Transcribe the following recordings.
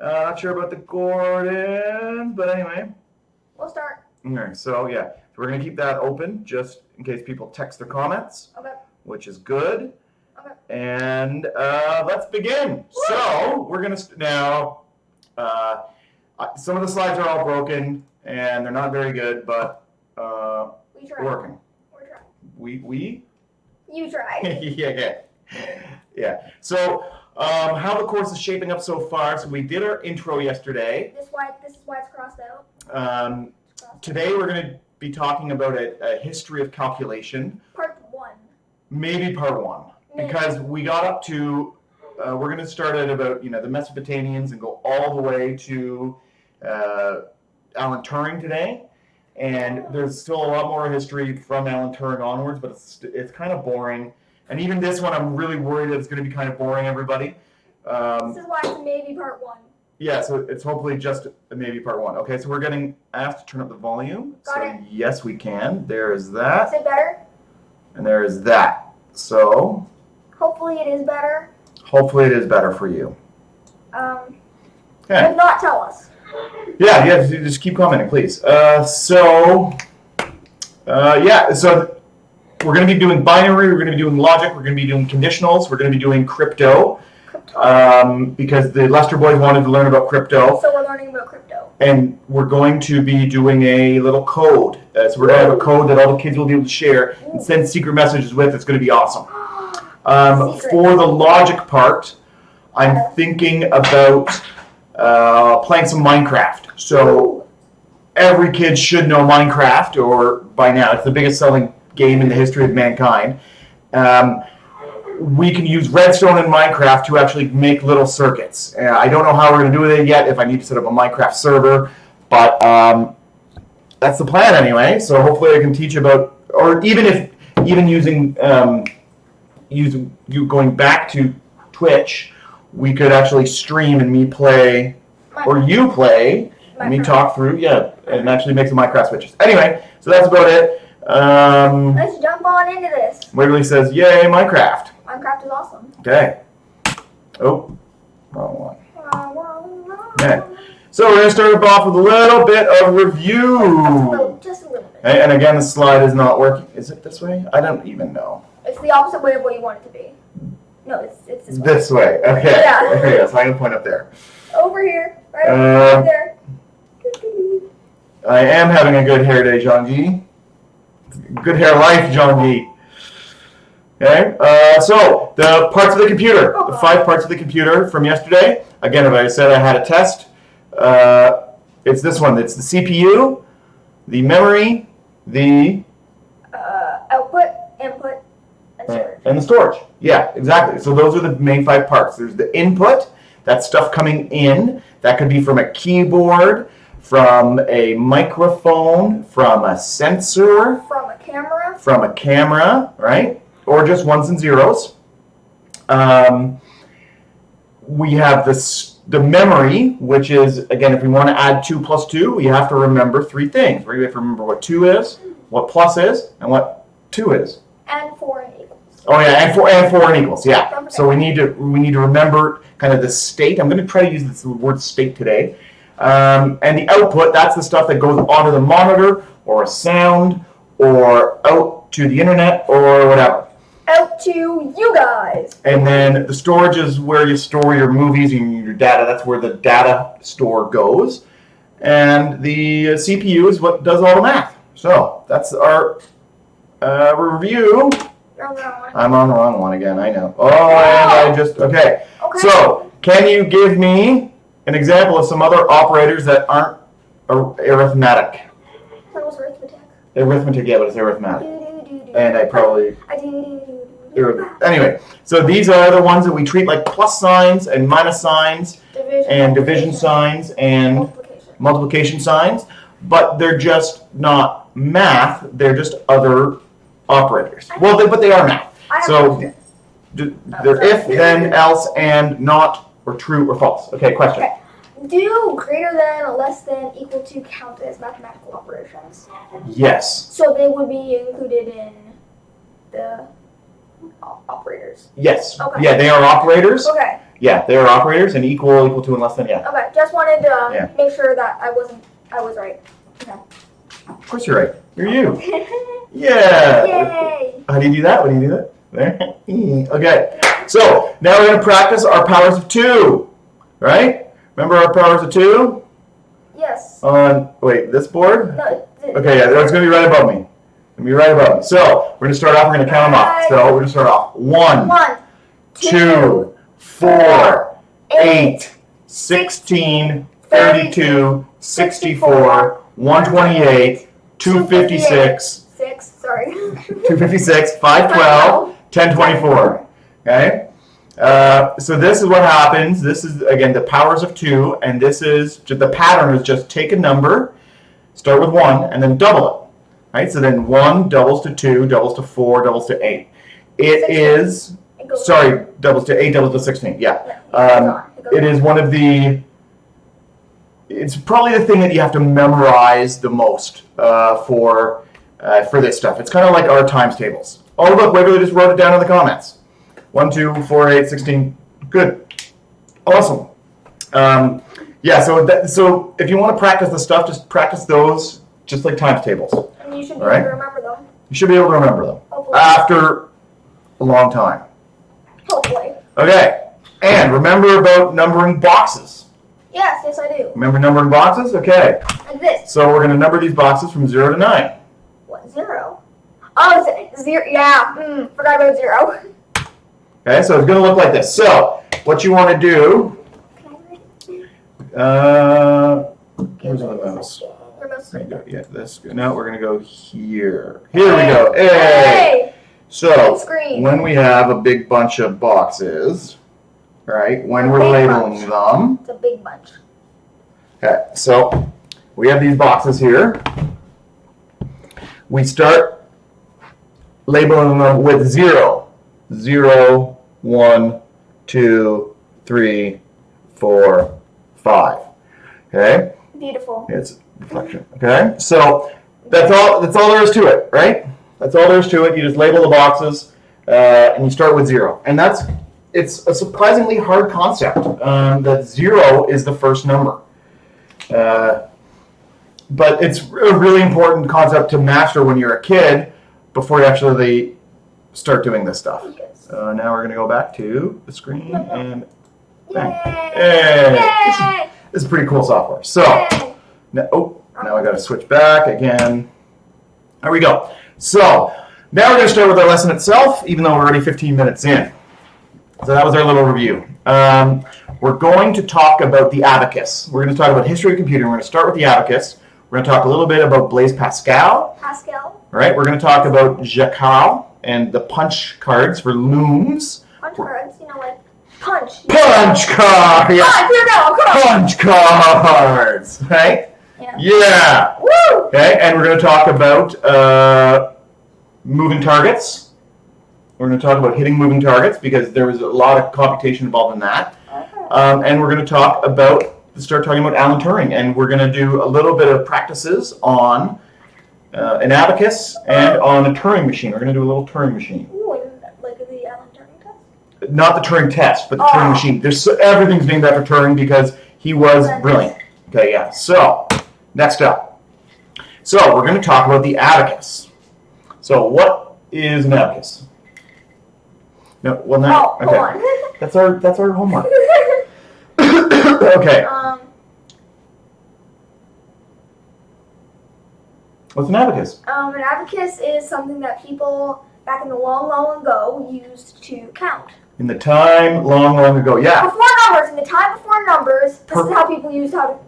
Not sure about the Gordon, but anyway. We'll start. Okay, so yeah, so we're gonna keep that open just in case people text their comments. Okay. Which is good. Okay. And let's begin. Woo! So we're gonna now. Some of the slides are all broken and they're not very good, but we tried. working. We're trying. We? You tried. Yeah. So how the course is shaping up so far. So we did our intro yesterday. This is why it's crossed out. Today we're going to be talking about a history of calculation. Part 1. Maybe part 1. Maybe. Because we got up to, we're going to start at about, the Mesopotamians and go all the way to Alan Turing today. And there's still a lot more history from Alan Turing onwards, but it's kind of boring. And even this one, I'm really worried that it's going to be kind of boring, everybody. This is why it's maybe part 1. Yeah, so it's hopefully just maybe part 1. Okay, so we're getting asked to turn up the volume. Got it. Yes, we can. There is that. Is it better? And there is that. So hopefully it is better. Hopefully it is better for you. Okay. If not, tell us. Yeah, just keep commenting, please. So we're going to be doing binary, we're going to be doing logic, we're going to be doing conditionals, we're going to be doing crypto. Because the Lester boys wanted to learn about crypto. So we're learning about crypto. And we're going to be doing a little code. So we're going to have a code that all the kids will be able to share and send secret messages with. It's going to be awesome. For the logic part, I'm thinking about playing some Minecraft. So every kid should know Minecraft, or by now. It's the biggest selling game in the history of mankind. We can use redstone in Minecraft to actually make little circuits. I don't know how we're going to do it yet, if I need to set up a Minecraft server, but that's the plan anyway. So hopefully I can teach about, or even using you going back to Twitch, we could actually stream and me play, or you play, and me talk through, and actually make some Minecraft switches. Anyway, so that's about it. Let's jump on into this. Waverly says, yay, Minecraft. Minecraft is awesome. Okay. Oh, wrong one. Okay. So we're going to start off with a little bit of review. Just a little bit. And again, the slide is not working. Is it this way? I don't even know. It's the opposite way of what you want it to be. No, it's this way. This way. Okay. Yeah. There you go. So I'm going to point up there. Over here. Right over there. I am having a good hair day, Jean-G. Good hair life, Jean-G. Okay, so the parts of the computer, the 5 parts of the computer from yesterday. Again, as I said, I had a test. It's this one. It's the CPU, the memory, the output, input, and storage. And the storage. Yeah, exactly. So those are the main 5 parts. There's the input, that's stuff coming in. That could be from a keyboard, from a microphone, from a sensor, from a camera, right? Or just ones and zeros. We have the memory, which is, again, if we want to add 2 plus 2, we have to remember 3 things. We have to remember what 2 is, what plus is, and what 2 is. And 4 and equals. Oh yeah, and 4 and equals, yeah. So we need to remember kind of the state. I'm going to try to use the word state today. And the output, that's the stuff that goes onto the monitor, or a sound, or out to the internet, or whatever. Out to you guys. And then the storage is where you store your movies and your data. That's where the data store goes. And the CPU is what does all the math. So that's our review. You're on the wrong one. I'm on the wrong one again, I know. Oh, and I just, okay. So, can you give me an example of some other operators that aren't arithmetic? That was arithmetic. Arithmetic, yeah, but it's arithmetic. And I probably... Anyway, so these are the ones that we treat like plus signs and minus signs and division signs and multiplication signs, but they're just not math, they're just other operators. Well, but they are math. So they're if, then, else, and, not, or true, or false. Okay, question. Okay. Do greater than, less than, equal to count as mathematical operations? Yes. So they would be included in the operators? Yes. Okay. Yeah, they are operators. Okay. Yeah, they are operators, and equal to, and less than, yeah. Okay, just wanted to make sure that I was right. Okay. Of course you're right. You're you. Yeah. Yay! How do you do that? What do you do that? There. Okay. So now we're going to practice our powers of 2. Right? Remember our powers of 2? Yes. On, wait, this board? No, Okay, yeah, that's going to be right above me. Going to be right above me. So we're going to start off. We're going to count them off. So we're going to start off. 1, 2, 4, 8, 16, 32, 64, 128, 256, 256, 512, 1024. Okay? So this is what happens. This is, again, the powers of 2, and this is, the pattern is just take a number, start with 1, and then double it. Right? So then 1 doubles to 2, doubles to 4, doubles to 8. It is, sorry, doubles to 8, doubles to 16. Yeah. It is one of the, it's probably the thing that you have to memorize the most for this stuff. It's kind of like our times tables. Oh, look, Waverly just wrote it down in the comments. 1, 2, 4, 8, 16. Good. Awesome. Yeah, so if you want to practice the stuff, just practice those just like times tables. And you should be able to remember them. You should be able to remember them. Hopefully. After a long time. Hopefully. Okay. And remember about numbering boxes. Yes, I do. Remember numbering boxes? Okay. Like this. So we're going to number these boxes from 0 to 9. What, 0? Oh, 0. Yeah. Forgot about 0. Okay, so it's going to look like this. So what you want to do... Where's the mouse? There you go. Yeah, this. Now we're going to go here. Here we go. Hey! So when we have a big bunch of boxes, right, when we're labeling them... It's a big bunch. Okay, so we have these boxes here. We start labeling them with 0. 0, 1, 2, 3, 4, 5. Okay? Beautiful. It's reflection. Okay? So that's all there is to it, right? That's all there is to it. You just label the boxes and you start with 0. And it's a surprisingly hard concept. That 0 is the first number. But it's a really important concept to master when you're a kid before you actually start doing this stuff. Now we're going to go back to the screen and bang. Hey. This is pretty cool software. So, now I got to switch back again. There we go. So, now we're going to start with our lesson itself, even though we're already 15 minutes in. So that was our little review. We're going to talk about the abacus. We're going to talk about history of computing. We're going to start with the abacus. We're going to talk a little bit about Blaise Pascal. Pascal. Right. We're going to talk about Jacquard and the punch cards for looms. Punch cards, like punch. Punch cards. Yeah. Punch cards. Right. Yeah. Woo. Okay. And we're going to talk about moving targets. We're going to talk about hitting moving targets because there was a lot of computation involved in that. Okay. And we're going to start talking about Alan Turing, and we're going to do a little bit of practices on an abacus and on a Turing machine. We're going to do a little Turing machine. Ooh, like the Alan Turing test? Not the Turing test, but the Turing machine. Everything's named after Turing because he was brilliant. Okay, yeah. So, next up. So, we're going to talk about the abacus. So, what is an abacus? No, well, now, okay. Hold on. That's our homework. Okay. What's an abacus? An abacus is something that people back in the long, long ago used to count. In the time long, long ago, yeah. Before numbers, in the time before numbers, this is how people used how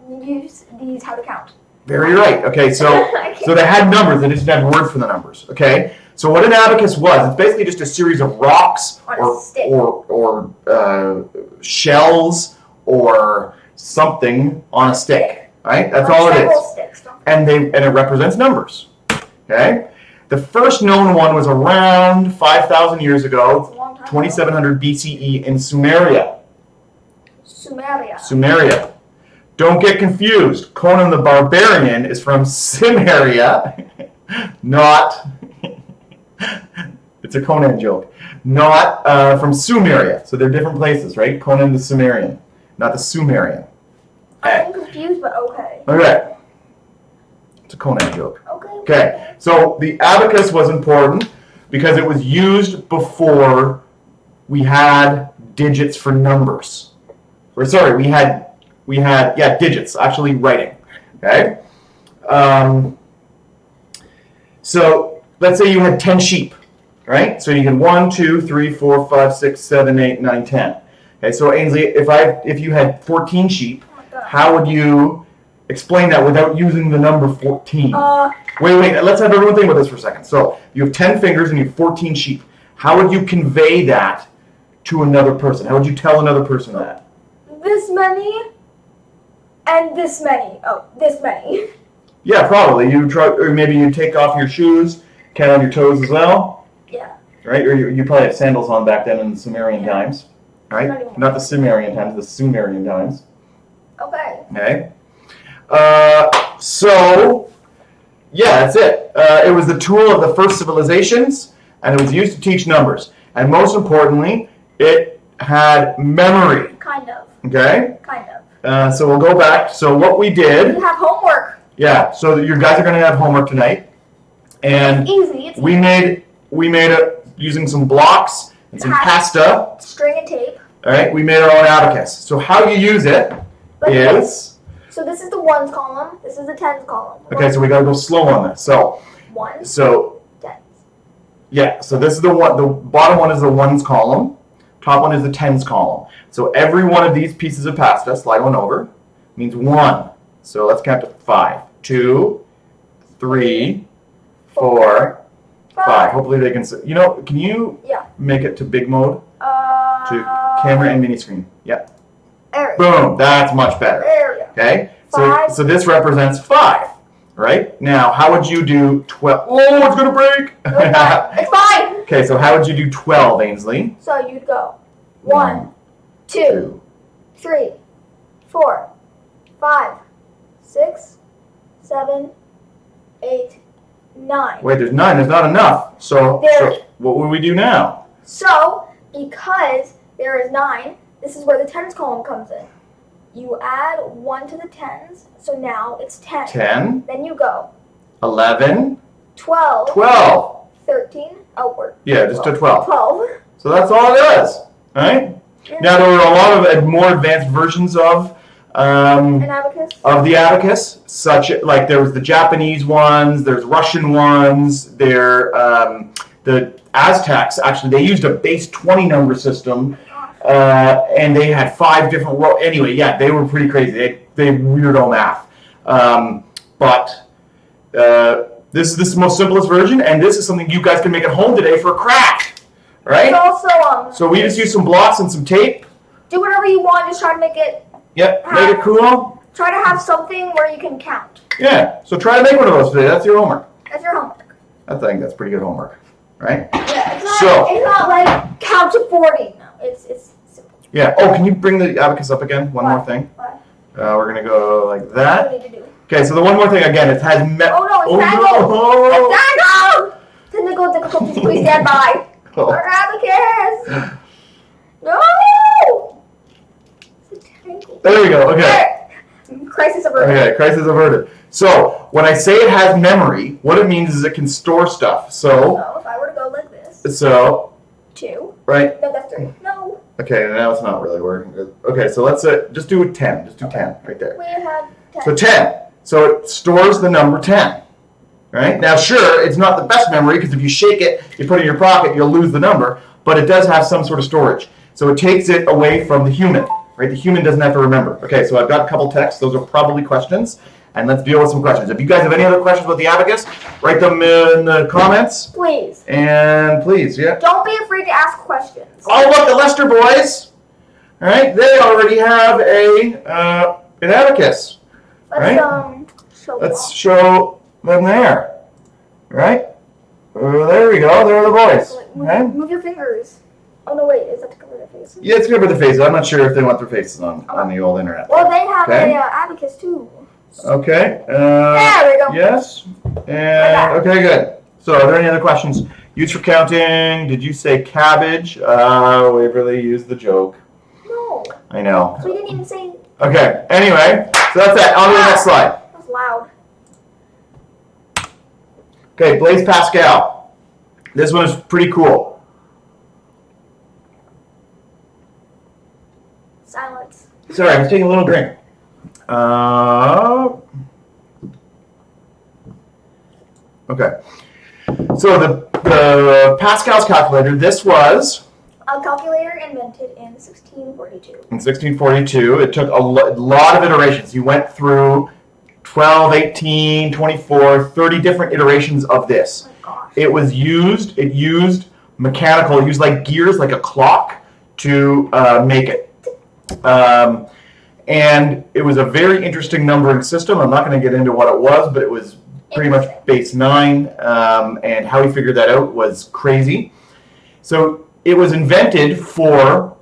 to count. Very right. Okay, so they had numbers, they just didn't have words for the numbers. Okay, so what an abacus was, it's basically just a series of rocks or shells or something on a stick. Right? That's all it is. Sticks, and it represents numbers. Okay? The first known one was around 5,000 years ago, 2700 BCE in Sumeria. Sumeria. Don't get confused. Conan the Barbarian is from Cimmeria, not It's a Conan joke. Not from Sumeria. So they're different places, right? Conan the Sumerian, not the Sumerian. I'm confused, but okay. Okay. It's a Conan joke. Okay. Okay. So the abacus was important because it was used before we had digits for numbers. Or sorry, we had digits actually writing. Okay. So let's say you had 10 sheep, right? So you can 1, 2, 3, 4, 5, 6, 7, 8, 9, 10. Okay. So Ainsley, if you had 14 sheep, how would you explain that without using the number 14? Wait. Let's have everyone think about this for a second. So you have 10 fingers and you have 14 sheep. How would you convey that to another person? How would you tell another person that? This many and this many. Oh, this many. Yeah, probably. You try, or maybe you take off your shoes, count on your toes as well. Yeah. Right? Or you probably had sandals on back then in the Sumerian times. Right? Not the Sumerian times, the Sumerian times. Okay. Okay. So, yeah, that's it. It was the tool of the first civilizations, and it was used to teach numbers. And most importantly, it had memory. Kind of. Okay? Kind of. So we'll go back. So what we did... You have homework. Yeah, so you guys are going to have homework tonight. And Easy. It's we made it using some blocks and some pasta. String and tape. All right, we made our own abacus. So how you use it is... So this is the ones column. This is the tens column. Okay, so we got to go slow on this. So... Ones. So... Tens. Yeah, so this is the one. The bottom one is the ones column. Top one is the tens column. So every one of these pieces of pasta, slide one over, means 1. So let's count to 5. 2, 3, 4, 5. Hopefully they can see. You know, can you make it to big mode? To camera and mini screen. Yeah. There. Boom. That's much better. There we go. Okay. Five. So this represents 5. Right? Now, how would you do 12? Oh, it's going to break. It's fine. Okay, so how would you do 12, Ainsley? So you'd go 1, 2, 3, 4, 5, 6, 7, 8, 9. Wait, there's 9. There's not enough. So what would we do now? So, because there is 9, this is where the tens column comes in. You add 1 to the tens, so now it's 10. 10. Then you go 11. 12. 12. 13. Oh, yeah, just to 12. 12. So that's all it is. Right? Now, there were a lot of more advanced versions of An abacus? Of the abacus, like there was the Japanese ones, there's Russian ones, the Aztecs, actually, they used a base 20 number system. And they had 5 different anyway, yeah, they were pretty crazy. They weirdo math. But this is the most simplest version, and this is something you guys can make at home today for a craft, right? It's also so we just use some blocks and some tape. Do whatever you want. Just try to make it. Yep, make it cool. Try to have something where you can count. Yeah, so try to make one of those today. That's your homework. That's your homework. I think that's pretty good homework, right? Yeah, it's not like count to 40. No, it's simple. Yeah. Oh, can you bring the abacus up again? One more thing. What? We're gonna go like that. What do you need to do? Okay, so the one more thing again, it has Oh no, it's tangled! no. It's tangled! Technical difficulties, please stand by. Oh. Our abacus! No! It's a tangle. There you go. Okay. Crisis averted. Okay, crisis averted. So when I say it has memory, what it means is it can store stuff. So if I were to go like this. So 2. Right. No, that's 3. No. Okay, now it's not really working. Okay, so let's just do 10. Just do 10 right there. We have 10. So 10. So it stores the number 10. Right? Now, sure, it's not the best memory because if you shake it, you put it in your pocket, you'll lose the number, but it does have some sort of storage. So it takes it away from the human. Right? The human doesn't have to remember. Okay, so I've got a couple texts. Those are probably questions. And let's deal with some questions. If you guys have any other questions about the abacus, write them in the comments. Please. And please, yeah. Don't be afraid to ask questions. Oh, look, the Lester boys. All right, they already have an abacus. Let's show them there. Right? There we go. There are the boys. Okay? Move your fingers. Oh, no, wait. Is that to cover their faces? Yeah, it's to cover their faces. I'm not sure if they want their faces on the old internet. Well, they have an abacus, too. Okay. There we go. Yes. And okay, good. So, are there any other questions Used for counting. Did you say cabbage? Waverly used the joke. No. I know. So we didn't even say. Okay. Anyway, so that's that. On to the next slide. That was loud. Okay, Blaise Pascal. This one is pretty cool. Silence. Sorry, I was taking a little drink. Okay. So the Pascal's calculator, this was A calculator invented in 1642. in 1642. It took a lot of iterations. You went through 12, 18, 24, 30 different iterations of this. Oh my gosh. It used mechanical, it used like gears, like a clock to make it. And it was a very interesting numbering system. I'm not going to get into what it was, but it was pretty much base 9, and how he figured that out was crazy. So it was invented for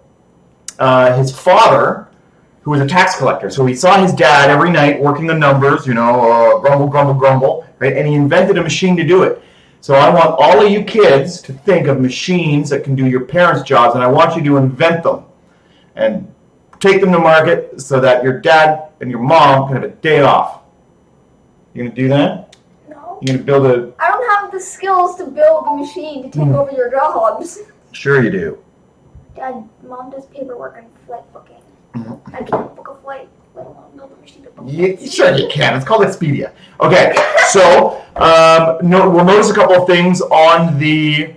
his father, who was a tax collector. So he saw his dad every night working the numbers, grumble, grumble, grumble, right? And he invented a machine to do it. So I want all of you kids to think of machines that can do your parents' jobs, and I want you to invent them and take them to market so that your dad and your mom can have a day off. You gonna do that? No. You gonna build a... I don't have the skills to build a machine to take over your jobs. Sure you do. Dad, Mom does paperwork and flight booking. Mm-hmm. I can't book a flight, let alone build a machine to book Sure you can. It's called Expedia. Okay, so we'll notice a couple of things on the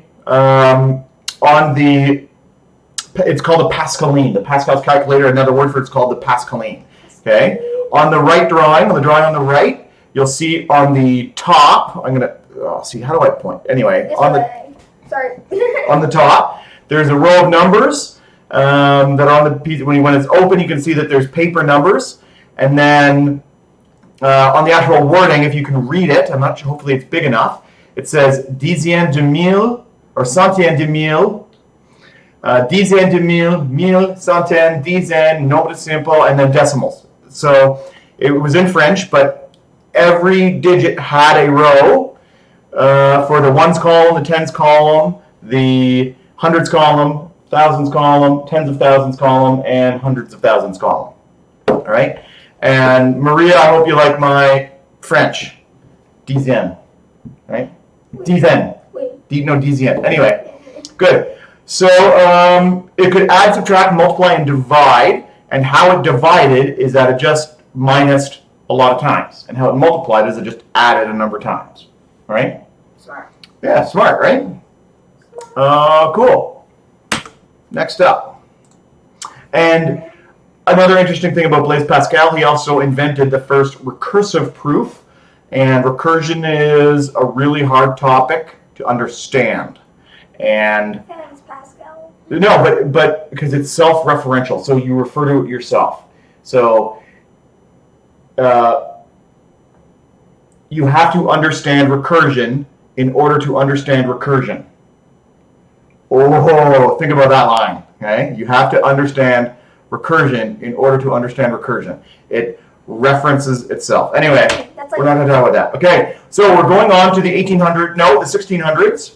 it's called the Pascaline, the Pascal's calculator. Another word for it's called the Pascaline. Okay, on the right drawing, on the right, you'll see on the top. I'm gonna see, how do I point? Anyway, Sorry. on the top, there's a row of numbers that are on the piece. When it's open, you can see that there's paper numbers, and then on the actual wording, if you can read it, I'm not sure. Hopefully, it's big enough. It says dixième de mille or centième de mille. Dizaine de mille, mille, centaine, dizaine, nombre simple, and then decimals. So it was in French, but every digit had a row for the ones column, the tens column, the hundreds column, thousands column, tens of thousands column, and hundreds of thousands column. All right? And Maria, I hope you like my French. Dizaine. Right? Dizaine. Dizaine. Anyway, good. So it could add, subtract, multiply, and divide. And how it divided is that it just minused a lot of times. And how it multiplied is it just added a number of times. Right? Smart. Yeah, smart, right? Cool. Next up. And another interesting thing about Blaise Pascal, he also invented the first recursive proof. And recursion is a really hard topic to understand. And Pascal. no, but because it's self-referential, so you refer to it yourself. So you have to understand recursion in order to understand recursion. Oh, think about that line. Okay, you have to understand recursion in order to understand recursion. It references itself. Anyway, we're not going to talk about that. Okay, so we're going on to the 1600s.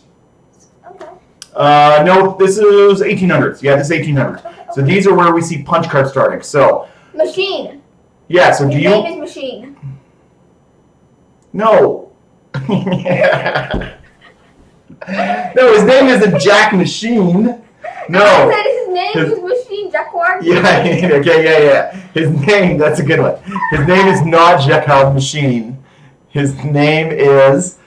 No, this is 1800s. Yeah, this is 1800s. Okay. So these are where we see punch cards starting. So machine. Yeah. So His name is Machine. No. No, his name isn't Jack Machine. No. I said his name is Machine. Jacquard. Yeah. Okay. Yeah. His name. That's a good one. His name is not Jacquard Machine. His name is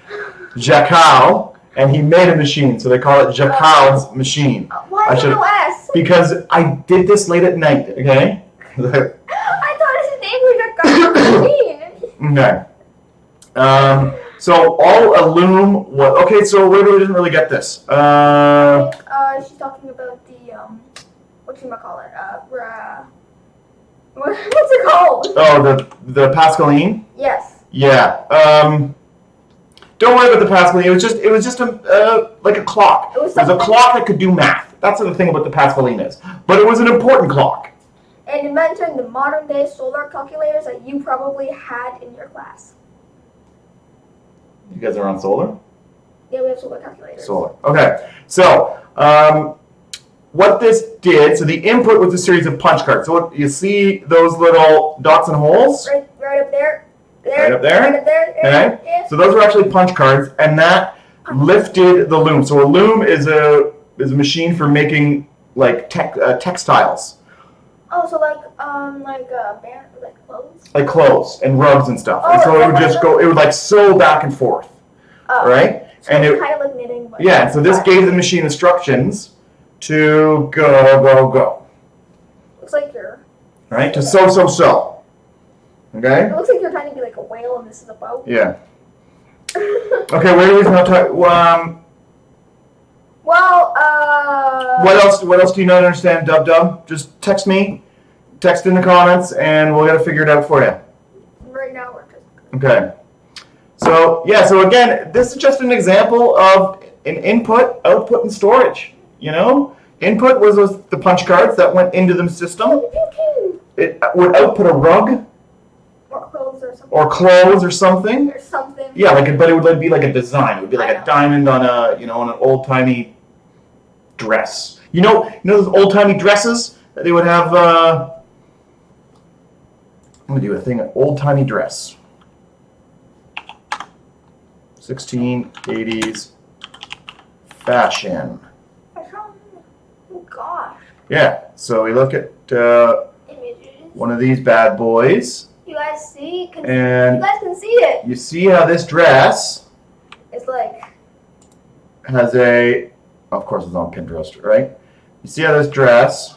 Jacquard. And he made a machine, so they call it Jacquard's machine. Why is there no S? Because I did this late at night, okay? I thought his name was Jacquard's machine. Okay. So all alum was... Okay, so we didn't really get this. She's talking about the, whatchamacallit, what's it called? Oh, the Pascaline? Yes. Yeah. Don't worry about the Pascaline. It was just like a clock. It was a clock that could do math. That's the thing about the Pascaline is. But it was an important clock. And inventing the modern day solar calculators that you probably had in your class. You guys are on solar? Yeah, we have solar calculators. Solar. Okay. So, what this did, so the input was a series of punch cards. So you see those little dots and holes? Right up there. Right up there? Right up there. Okay. Yeah. So those are actually punch cards, and that lifted the loom. So a loom is a machine for making like textiles. Oh, so like clothes? Like clothes and rugs and stuff. Oh, And so it would like just go, it would like sew back and forth. Oh. Right? So And it's it, kind of like knitting. But yeah, so this gave the machine instructions to go. Looks like you're. Right? To sew. Okay? It looks like you're trying to be like a whale and this is a boat. Yeah. Okay, where do we now talk? What else do you not understand, Dub? Just text me. Text in the comments, and we'll get it figured out for you. Right now we're just. Okay. So, yeah, so again, this is just an example of an input, output, and storage. You know? Input was the punch cards that went into the system. It would output a rug. Or clothes or something. Or clothes or something. Or something. Yeah, but it would be like a design. It would be like a diamond on on an old-timey dress. You know those old-timey dresses that they would have, I'm going to do a thing, an old-timey dress. 1680s fashion. Oh gosh. Yeah, so we look at Images. one of these bad boys. You guys see? And you guys can see it. you see how this dress It's like. has a, of course it's on Pinterest, right? You see how this dress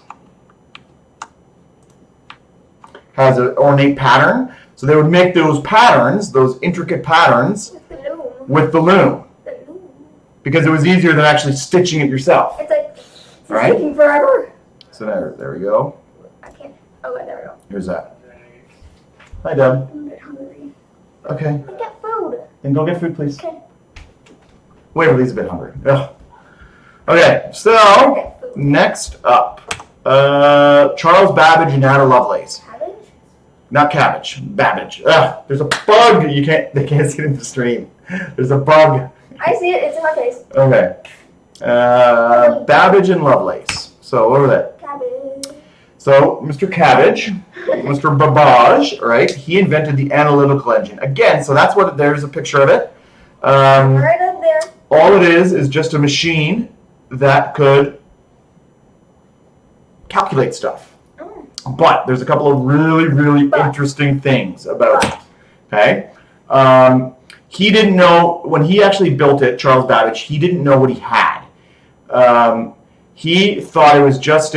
has an ornate pattern? So they would make those patterns, those intricate patterns, with the loom. Because it was easier than actually stitching it yourself. It's like Right? taking forever. So there we go. I can't. Okay, there we go. Here's that. Hi, Deb. I'm a bit hungry. Okay. I get food. Then go get food, please. Okay. Waverly's a bit hungry. Ugh. Okay, so Get food. next up, Charles Babbage and Ada Lovelace. Cabbage? Not cabbage, Babbage. Ugh, there's a bug. They can't see it in the stream. There's a bug. I see it. It's in my face. Okay. Babbage and Lovelace. So over there. Cabbage. So Mr. Cabbage, Mr. Babbage, right? He invented the analytical engine. Again, so that's what. There's a picture of it. Right up there. All it is just a machine that could calculate stuff. Oh. But there's a couple of really interesting things about it. Okay? He didn't know, when he actually built it, Charles Babbage, he didn't know what he had. He thought it was just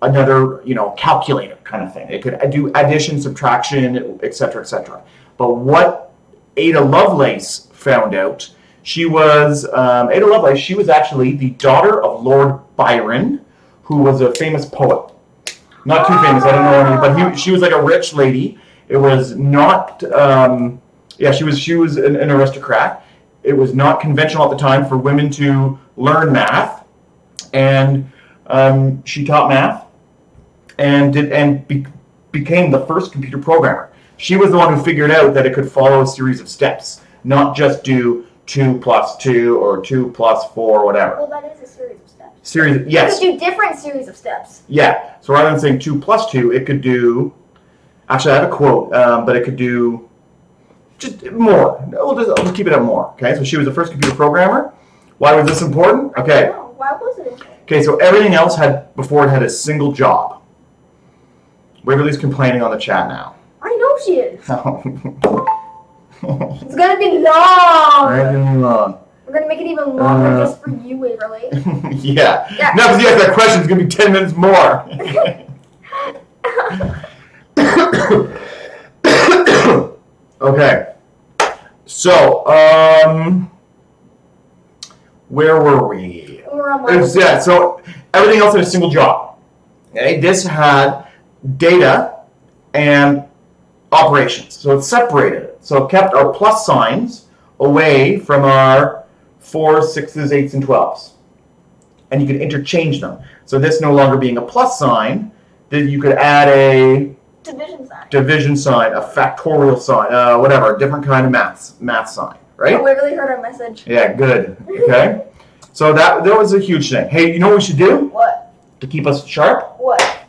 another, calculator kind of thing. It could do addition, subtraction, etc., etc. But what Ada Lovelace found out, she was actually the daughter of Lord Byron, who was a famous poet. Not too famous, I don't know any, but she was like a rich lady. It was not, she was an aristocrat. It was not conventional at the time for women to learn math, and she taught math and became the first computer programmer. She was the one who figured out that it could follow a series of steps, not just do 2 + 2 or 2 + 4 or whatever. Well, that is a series of steps. Yes. You could do different series of steps. Yeah. So rather than saying 2 + 2, it could do. Actually, I have a quote, but it could do just more. I'll just keep it at more. Okay. So she was the first computer programmer. Why was this important? Okay. No, why was it important? Okay. So everything else had a single job. Waverly's complaining on the chat now. I know she is. It's It's gonna be long. long. We're gonna make it even longer just for you, Waverly. Yeah. Yeah. No, because you asked that question, it's gonna be 10 minutes more. Okay. So, where were we? We're on So everything else had a single job. Okay, this had data and operations. So it separated it. So it kept our plus signs away from our 4s, 6s, 8s, and 12s. And you could interchange them. So this no longer being a plus sign, then you could add a division sign, a factorial sign, whatever, a different kind of math sign, right? Oh, we really heard our message. Yeah, good. Okay. So that was a huge thing. Hey, you know what we should do What? to keep us sharp? What?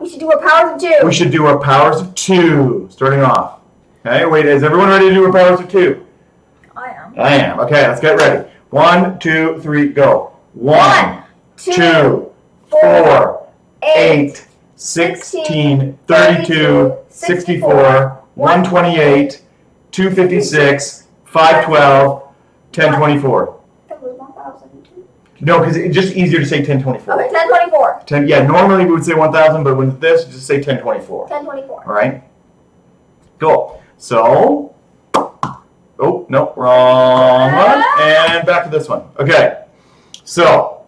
We should do our powers of 2. We should do our powers of 2, starting off. Okay, wait, is everyone ready to do our powers of 2? I am. I am. Okay, let's get ready. 1, 2, 3, go. 1, 2, 4, 8, 16, 32, 64, 128, 256, 512, 1024. That was 1,002. No, because it's just easier to say 1024. Okay, 1024. 10, yeah, normally we would say 1,000, but with this, just say 1024. 1024. All right? Cool. So, oh, no, wrong one. And back to this one. Okay. So,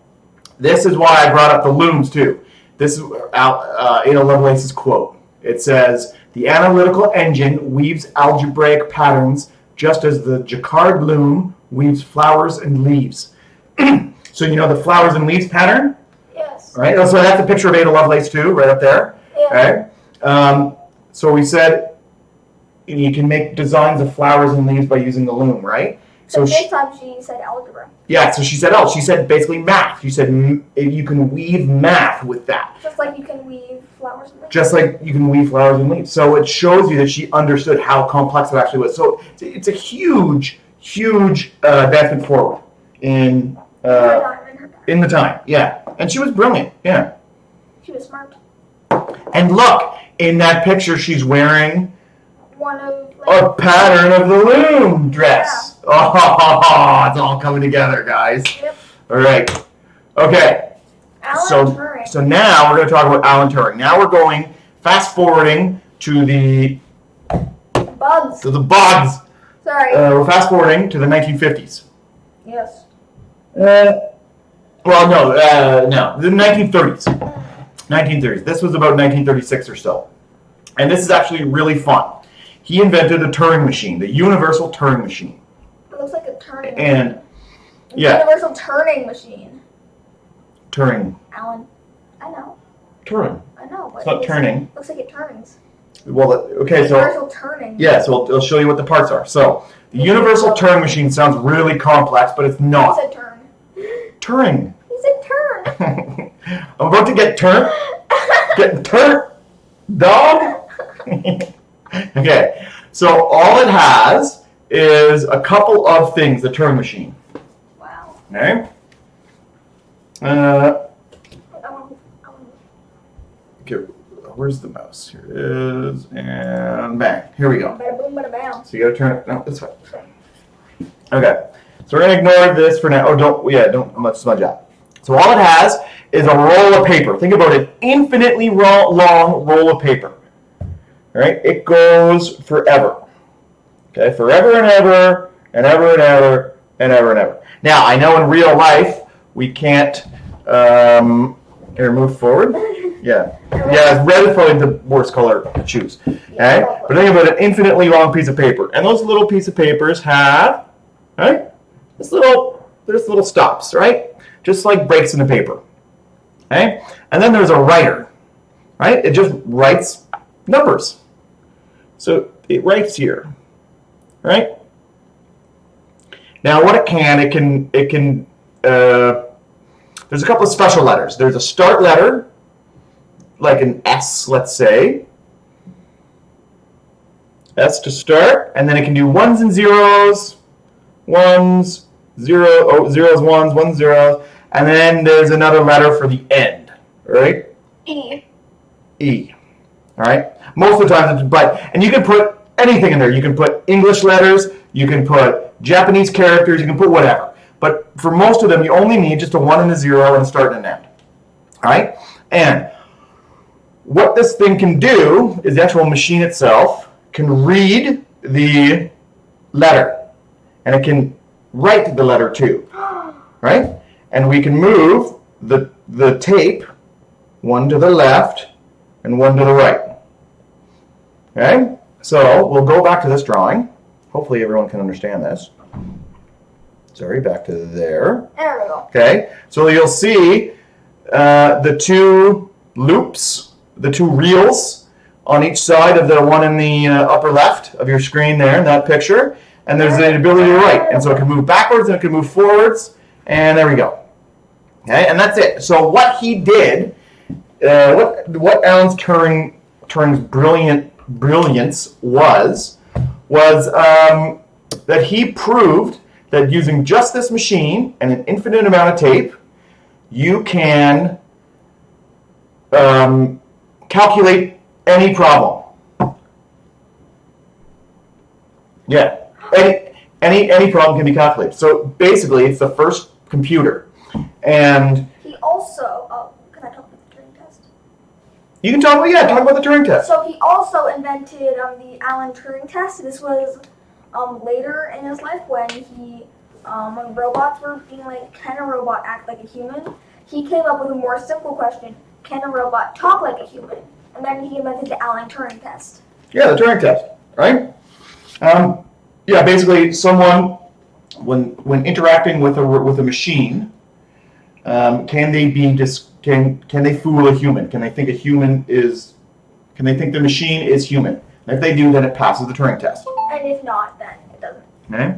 this is why I brought up the looms, too. This is Ada Lovelace's quote. It says, "The analytical engine weaves algebraic patterns just as the jacquard loom weaves flowers and leaves." So you know the flowers and leaves pattern? Yes. Right? So that's a picture of Ada Lovelace, too, right up there. Yeah. Okay? So we said you can make designs of flowers and leaves by using the loom, right? So this time she said algebra. Yeah, so she said basically math. She said you can weave math with that. Just like you can weave flowers and leaves. Just like you can weave flowers and leaves. So it shows you that she understood how complex it actually was. So it's a huge, huge advancement forward in the time. Yeah, and she was brilliant. Yeah. She was smart. And look, in that picture, she's wearing One of a pattern of the loom dress. Yeah. Oh, it's all coming together, guys. Yep. All right. Okay. Alan Turing. So now we're going to talk about Alan Turing. Now we're going fast forwarding to the bugs. Sorry. We're fast forwarding to the 1950s. Yes. No, the 1930s. 1930s. This was about 1936 or so. And this is actually really fun. He invented the Turing machine, the Universal Turing Machine. It looks like a turning And, machine. yeah. Universal Turing Machine. Turing. Alan. I know. Turing. I know. But It's not turning. Looks like it turns. Well, okay, so... Universal turning. Yeah, so I'll show you what the parts are. So, the Universal Turing Machine sounds really complex, but it's not. He said turn. Turing. He said turn. I'm about to get turned. Getting turned. Dog. Okay, so all it has is a couple of things, the Turing machine. Wow. Okay? Okay, where's the mouse? Here it is, and bang. Here we go. Bada boom, bada bam. So you gotta turn it, no, this way. Okay, so we're gonna ignore this for now. Oh, don't much smudge that. So all it has is a roll of paper. Think about an infinitely long roll of paper. All right, it goes forever. Okay, forever and ever, and ever and ever, and ever and ever. Now, I know in real life, we can't, here, move forward. Yeah, red is probably the worst color to choose. Okay, but think about an infinitely long piece of paper. And those little piece of papers have, right, there's little stops, right? Just like breaks in the paper. Okay, and then there's a writer, right? It just writes numbers. So it writes here, right? Now what it can, there's a couple of special letters. There's a start letter, like an S, let's say. S to start, and then it can do ones and zeros, zeros, ones, ones, zeros, and then there's another letter for the end, right? E. E. All right. Most of the time, and you can put anything in there. You can put English letters. You can put Japanese characters. You can put whatever. But for most of them, you only need just a 1 and a 0 and a start and an end. All right. And what this thing can do is the actual machine itself can read the letter, and it can write the letter too. Right. And we can move the tape one to the left and one to the right. Okay, so we'll go back to this drawing. Hopefully everyone can understand this. Sorry, back to there. There we go. Okay, so you'll see the two loops, the two reels on each side of the one in the upper left of your screen there in that picture. And there's the ability to write. And so it can move backwards and it can move forwards. And there we go. Okay, and that's it. So what he did, what Alan Turing's brilliance was that he proved that using just this machine and an infinite amount of tape, you can calculate any problem. Yeah, any problem can be calculated. So basically, it's the first computer. And he also, can I talk about the Turing test? You can talk about the Turing test. So he also invented the Alan Turing test. This was later in his life when when robots were being like, can a robot act like a human? He came up with a more simple question: can a robot talk like a human? And then he invented the Alan Turing test. Yeah, the Turing test, right? Basically, someone when interacting with a machine, can they fool a human? Can they think the machine is human? And if they do, then it passes the Turing test. And if not, then it doesn't. Okay.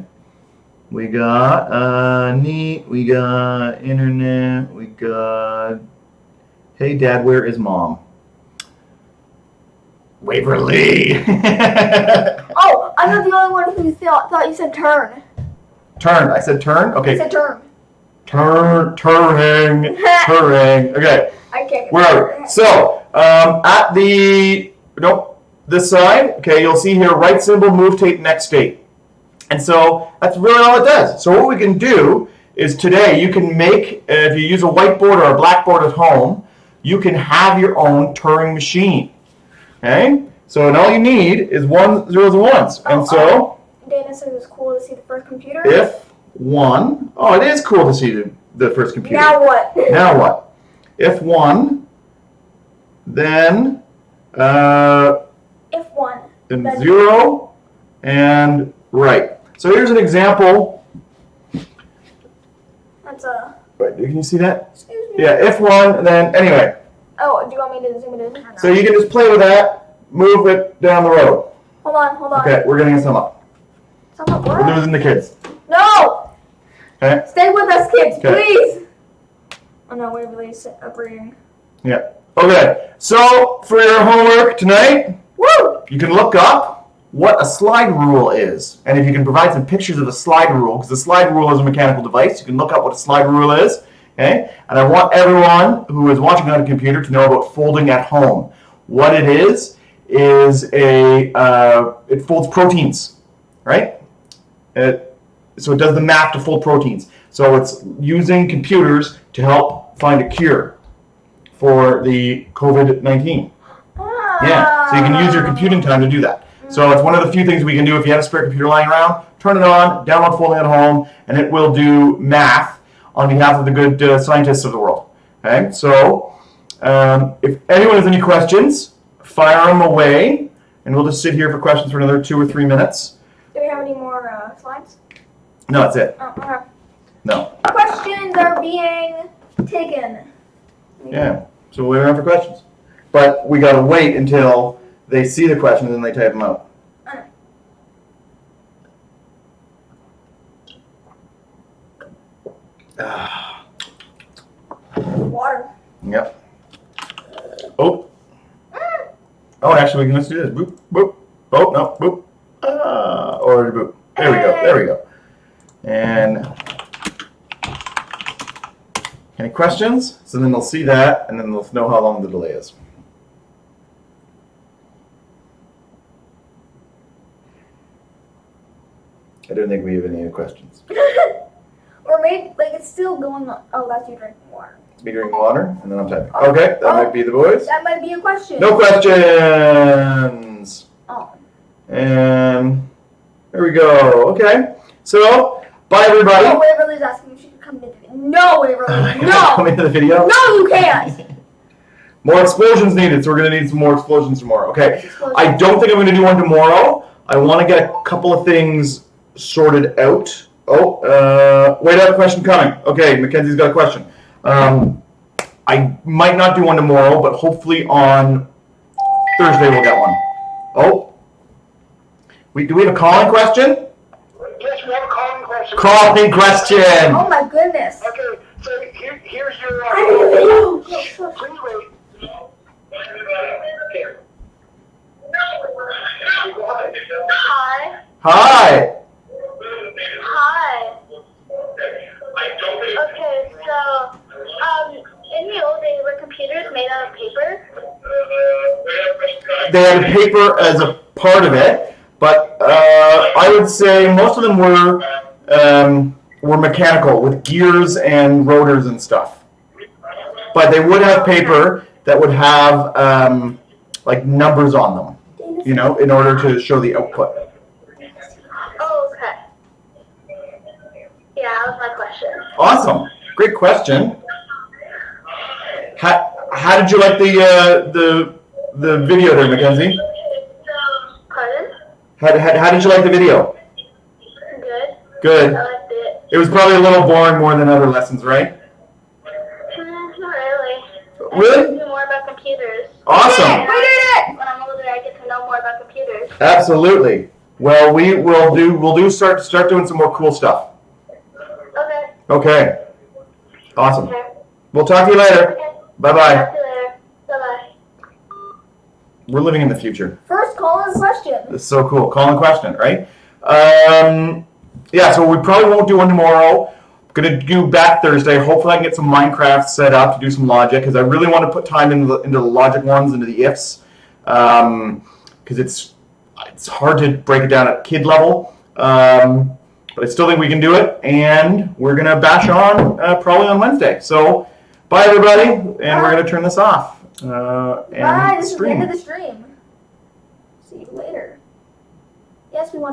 We got neat. We got internet. We got. Hey, Dad, where is Mom? Waverly. Oh, I'm not the only one who thought you said turn. Turn. I said turn? Okay. I said turn. Turing. Okay. I can't. Where are we? So, at this side, okay, you'll see here, right symbol, move tape, next state. And so, that's really all it does. So what we can do is today, you can make, if you use a whiteboard or a blackboard at home, you can have your own Turing machine. Okay? So, and all you need is 1s, 0s, and 1s. And so, Dana said it was cool to see the first computer. If 1, it is cool to see the first computer. Now what? Now what? If 1, then if 1, then 0, and right. So here's an example. That's a. Wait, can you see that? Excuse me. Yeah, if 1, then anyway. Oh, do you want me to zoom it in? So you can just play with that, move it down the road. Hold on. Okay, we're getting some up. We're losing the kids. No! Okay. Stay with us, kids, Okay. please! Oh no, Waverly's agreeing. Yeah. Okay, so for your homework tonight, you can look up what a slide rule is. And if you can provide some pictures of a slide rule, because the slide rule is a mechanical device, you can look up what a slide rule is. Okay? And I want everyone who is watching on a computer to know about folding at home. What it is it folds proteins, right? So it does the math to fold proteins. So it's using computers to help find a cure for the COVID-19. Yeah, so you can use your computing time to do that. So it's one of the few things we can do if you have a spare computer lying around. Turn it on, download Folding at Home, and it will do math on behalf of the good scientists of the world. Okay, so if anyone has any questions, fire them away, and we'll just sit here for questions for another 2 or 3 minutes. Do we have any more slides? No, that's it. Oh, okay. No. Questions are being taken. Yeah, so we're around for questions. But we gotta wait until they see the questions and they type them out. Water. Yep. Oh. Oh, actually, let's do this. Boop, boop. Oh, no, boop. Or boop. There we go. There we go. And any questions? So then they'll see that, and then they'll know how long the delay is. I don't think we have any questions. Or maybe, it's still going on. Oh, that's you drinking water. It's me drinking water, and then I'm typing. Okay, that might be the boys. That might be a question. No questions! Oh. And there we go. Okay, so bye everybody. No, Waverly's asking if she can come into the video. No, Waverly, no! Come into the video? No, you can't! More explosions needed, so we're going to need some more explosions tomorrow. Okay, I don't think I'm going to do one tomorrow. I want to get a couple of things sorted out. Oh, wait, I have a question coming. Okay, Mackenzie's got a question. I might not do one tomorrow, but hopefully on Thursday we'll get one. Oh. Do we have a calling question? Yes, we have a calling question. Calling question. Oh my goodness. Okay, so here's your. Please wait. Hi. Hi. Hi. Okay, so, in the old days, were computers made out of paper? They had paper as a part of it, but I would say most of them were mechanical with gears and rotors and stuff. But they would have paper that would have like numbers on them, you know, in order to show the output. Oh, okay. Yeah, that was my question. Awesome, great question. How did you like the video there, Mackenzie? Pardon? How did you like the video? Good. Good. I liked it. It was probably a little boring more than other lessons, right? Not really. Really? I need to know more about computers. Awesome. We did it! When I'm older, I get to know more about computers. Absolutely. Well, we'll start doing some more cool stuff. Okay. Okay. Awesome. Okay. We'll talk to you later. Okay. Bye-bye. Talk to you later. Bye-bye. We're living in the future. First Colin's question. It's so cool. Calling question, right? Yeah, so we probably won't do one tomorrow. Gonna do back Thursday. Hopefully I can get some Minecraft set up to do some logic, because I really want to put time into the logic ones, into the ifs, because it's hard to break it down at kid level. But I still think we can do it, and we're gonna bash on probably on Wednesday. So bye everybody, and we're gonna turn this off. Bye, this is the end of the stream. See you later. Yes, we want to